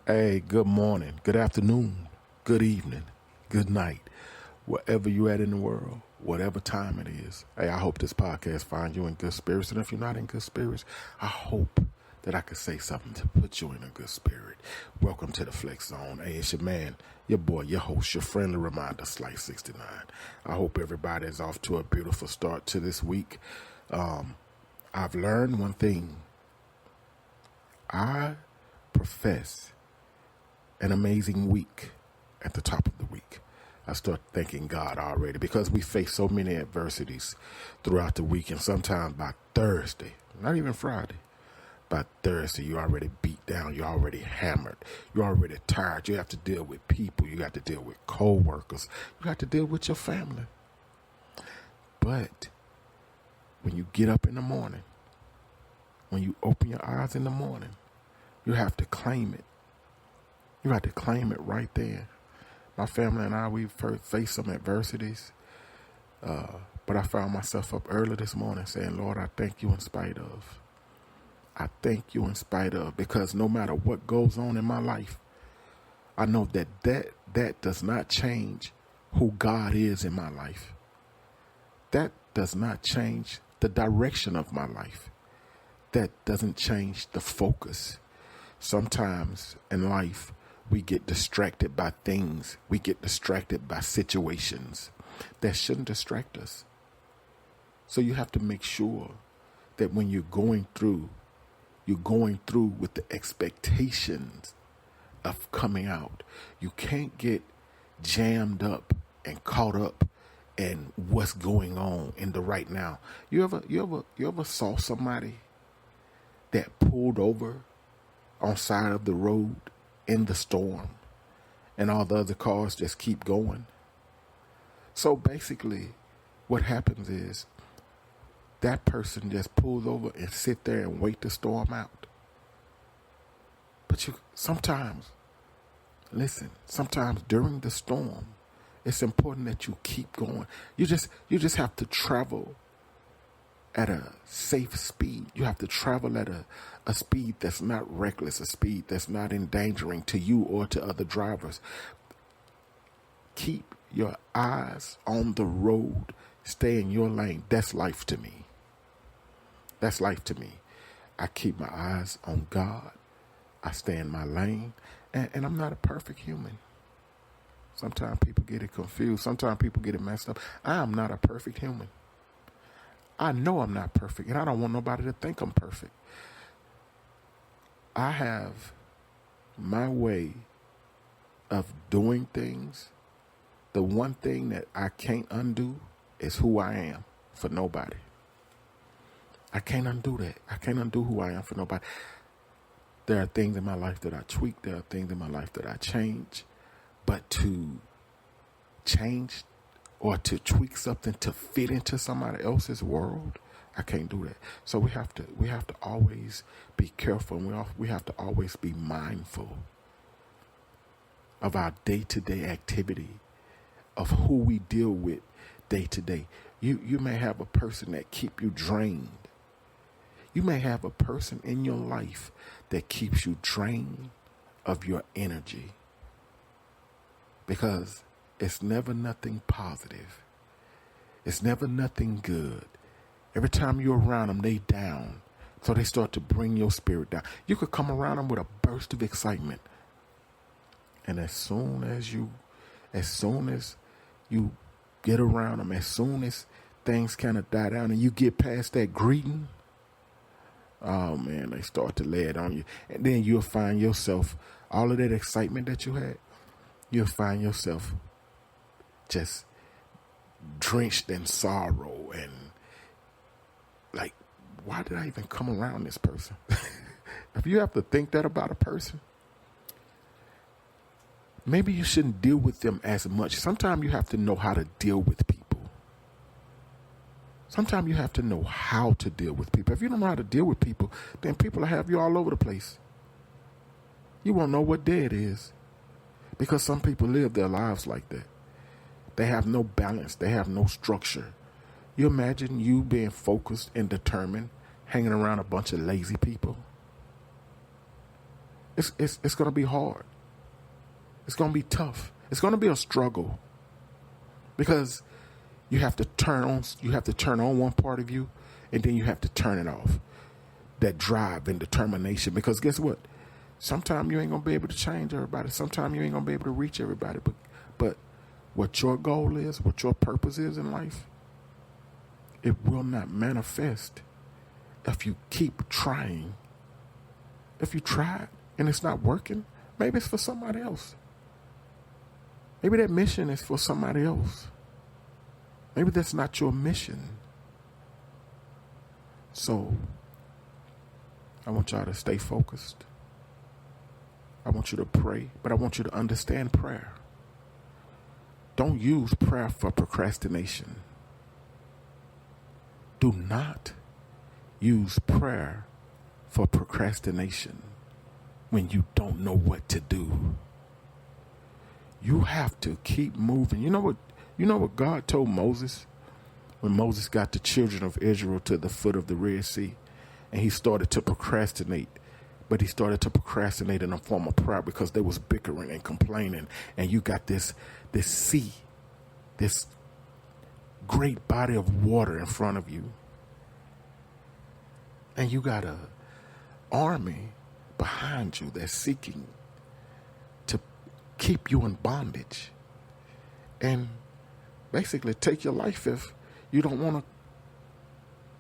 Hey, good morning, good afternoon, good evening, good night, wherever you're at in the world, whatever time it is. Hey, I hope this podcast finds you in good spirits. And if you're not in good spirits, I hope that I could say something to put you in a good spirit. Welcome to the Flex Zone. Hey, it's your man, your boy, your host, your friendly reminder, Slice 69. I hope everybody is off to a beautiful start to this week. I've learned one thing. I profess an amazing week at the top of the week. I start thanking God already because we face so many adversities throughout the week, and sometimes by Thursday, not even Friday, by Thursday, you're already beat down, you're already hammered, you're already tired. You have to deal with people, you got to deal with co-workers, you got to deal with your family. But when you get up in the morning, when you open your eyes in the morning, you have to claim it. You have to claim it right there. My family and I, we've faced some adversities, but I found myself up early this morning saying, Lord, I thank you in spite of. I thank you in spite of, because no matter what goes on in my life, I know that does not change who God is in my life. That does not change the direction of my life. That doesn't change the focus. Sometimes in life, we get distracted by things. We get distracted by situations that shouldn't distract us. So you have to make sure that when you're going through with the expectations of coming out. You can't get jammed up and caught up in what's going on in the right now. You ever saw somebody that pulled over on side of the road in the storm and all the other cars just keep going? So basically what happens is that person just pulls over and sit there and wait the storm out. But sometimes during the storm, it's important that you keep going. You just have to travel at a safe speed. You have to travel at a speed that's not reckless, a speed that's not endangering to you or to other drivers. Keep your eyes on the road. Stay in your lane. That's life to me. That's life to me. I keep my eyes on God. I stay in my lane. And I'm not a perfect human. Sometimes people get it confused. Sometimes people get it messed up. I am not a perfect human. I know I'm not perfect, and I don't want nobody to think I'm perfect. I have my way of doing things. The one thing that I can't undo is who I am for nobody. I can't undo that. I can't undo who I am for nobody. There are things in my life that I tweak. There are things in my life that I change. But to change or to tweak something to fit into somebody else's world, I can't do that. So we have to always be careful, and we have to always be mindful of our day-to-day activity, of who we deal with day to day. You may have a person that keep you drained. You may have a person in your life that keeps you drained of your energy, because it's never nothing positive. It's never nothing good. Every time you're around them, they down. So they start to bring your spirit down. You could come around them with a burst of excitement, and as soon as you get around them, as soon as things kind of die down and you get past that greeting, oh man, they start to lay it on you. And then you'll find yourself, all of that excitement that you had, you'll find yourself just drenched in sorrow and like, why did I even come around this person? If you have to think that about a person, maybe you shouldn't deal with them as much. Sometimes you have to know how to deal with people. Sometimes you have to know how to deal with people. If you don't know how to deal with people, then people will have you all over the place. You won't know what day it is, because some people live their lives like that. They have no balance. They have no structure. You imagine you being focused and determined, hanging around a bunch of lazy people? It's going to be hard. It's going to be tough. It's going to be a struggle because you have to turn on one part of you, and then you have to turn it off. That drive and determination. Because guess what? Sometimes you ain't going to be able to change everybody. Sometimes you ain't going to be able to reach everybody. But what your goal is, what your purpose is in life, it will not manifest if you keep trying. If you try and it's not working, maybe it's for somebody else. Maybe that mission is for somebody else. Maybe that's not your mission. So, I want y'all to stay focused. I want you to pray, but I want you to understand prayer. Don't use prayer for procrastination. Do not use prayer for procrastination when you don't know what to do. You have to keep moving. You know what God told Moses when Moses got the children of Israel to the foot of the Red Sea and he started to procrastinate. But he started to procrastinate in a form of prayer because they was bickering and complaining. And you got this sea, this great body of water in front of you. And you got a army behind you that's seeking to keep you in bondage. And basically take your life if you don't want to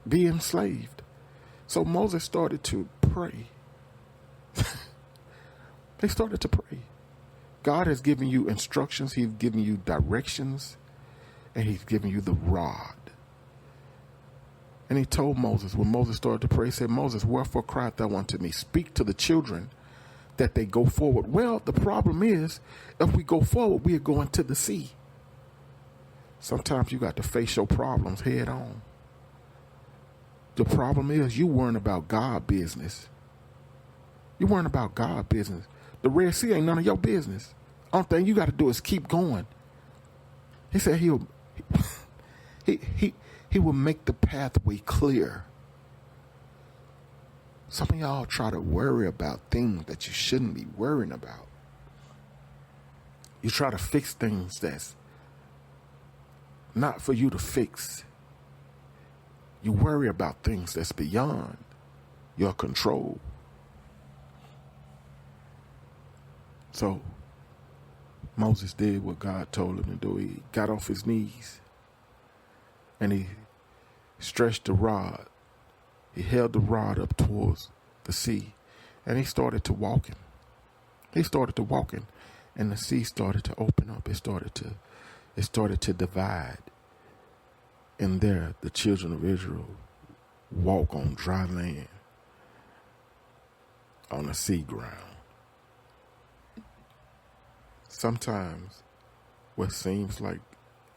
be enslaved. So Moses started to pray. They started to pray. God has given you instructions. He's given you directions. And he's given you the rod. And he told Moses, when Moses started to pray, he said, Moses, wherefore criest thou unto me? Speak to the children that they go forward. Well, the problem is, if we go forward, we are going to the sea. Sometimes you got to face your problems head on. The problem is you worrying about God business. You worrying about God business. The Red Sea ain't none of your business. Only thing you got to do is keep going. He said he will make the pathway clear. Some of y'all try to worry about things that you shouldn't be worrying about. You try to fix things that's not for you to fix. You worry about things that's beyond your control. So Moses did what God told him to do. He got off his knees and he stretched the rod. He held the rod up towards the sea and he started to walking. And the sea started to open up. It started to divide. And there the children of Israel walk on dry land, on the sea ground. Sometimes what seems like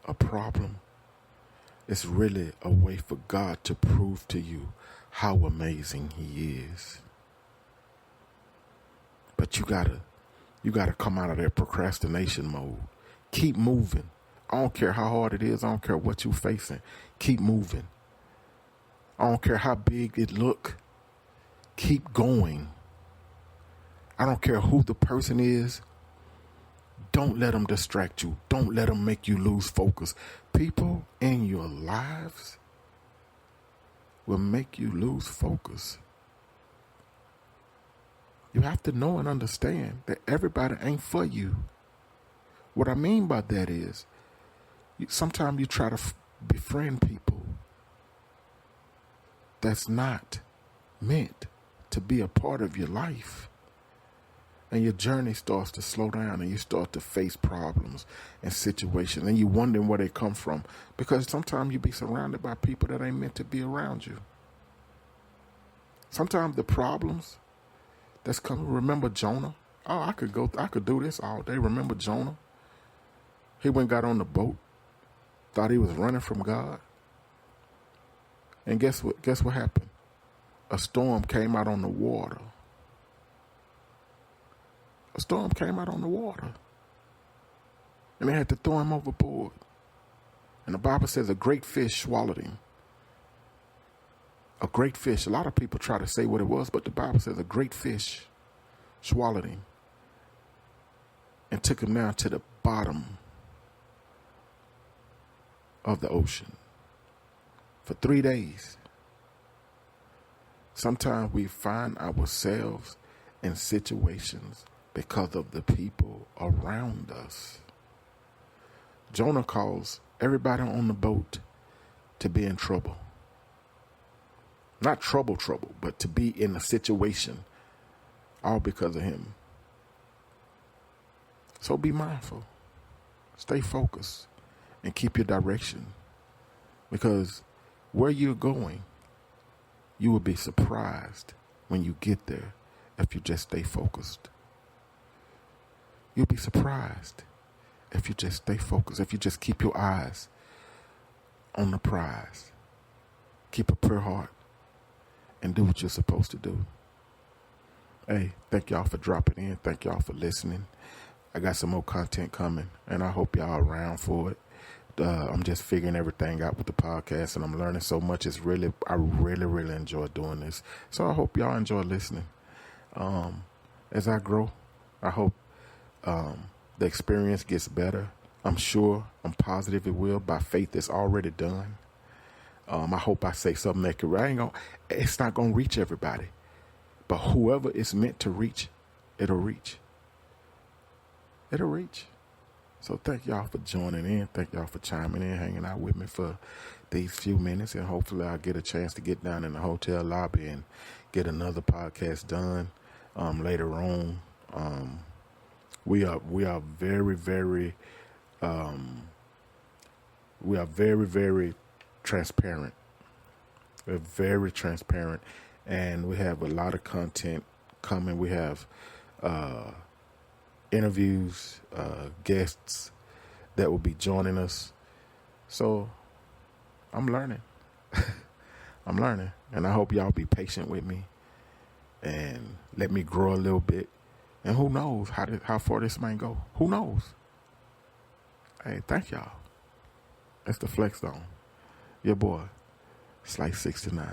a problem is really a way for God to prove to you how amazing he is. But you gotta come out of that procrastination mode. Keep moving. I don't care how hard it is. I don't care what you're facing. Keep moving. I don't care how big it look. Keep going. I don't care who the person is. Don't let them distract you. Don't let them make you lose focus. People in your lives will make you lose focus. You have to know and understand that everybody ain't for you. What I mean by that is, sometimes you try to befriend people that's not meant to be a part of your life. And your journey starts to slow down and you start to face problems and situations. And you wondering where they come from. Because sometimes you be surrounded by people that ain't meant to be around you. Sometimes the problems that's coming. Remember Jonah? Oh, I could do this all day. Remember Jonah? He went and got on the boat. Thought he was running from God. And guess what happened? A storm came out on the water. A storm came out on the water. And they had to throw him overboard. And the Bible says a great fish swallowed him. A great fish. A lot of people try to say what it was, but the Bible says a great fish swallowed him, and took him down to the bottom of the ocean for 3 days. Sometimes we find ourselves in situations because of the people around us. Jonah calls everybody on the boat to be in trouble. Not trouble, but to be in a situation, all because of him. So be mindful, stay focused, and keep your direction. Because where you're going, you will be surprised when you get there if you just stay focused. You'll be surprised if you just stay focused, if you just keep your eyes on the prize. Keep a pure heart and do what you're supposed to do. Hey, thank y'all for dropping in. Thank y'all for listening. I got some more content coming, and I hope y'all around for it. I'm just figuring everything out with the podcast, and I'm learning so much. I really enjoy doing this. So I hope y'all enjoy listening. As I grow, I hope the experience gets better. I'm positive it will. By faith, it's already done. I hope I say something accurate. It's not going to reach everybody, but whoever it's meant to reach, it'll reach. It'll reach. So thank y'all for joining in. Thank y'all for chiming in, hanging out with me for these few minutes. And hopefully I'll get a chance to get down in the hotel lobby and get another podcast done later on. We are very, very transparent. We're very transparent, and we have a lot of content coming. We have interviews, guests that will be joining us. So I'm learning. I'm learning, and I hope y'all be patient with me and let me grow a little bit. And who knows how far this might go? Who knows? Hey, thank y'all. It's the Flex Zone. Your boy, Slice 69.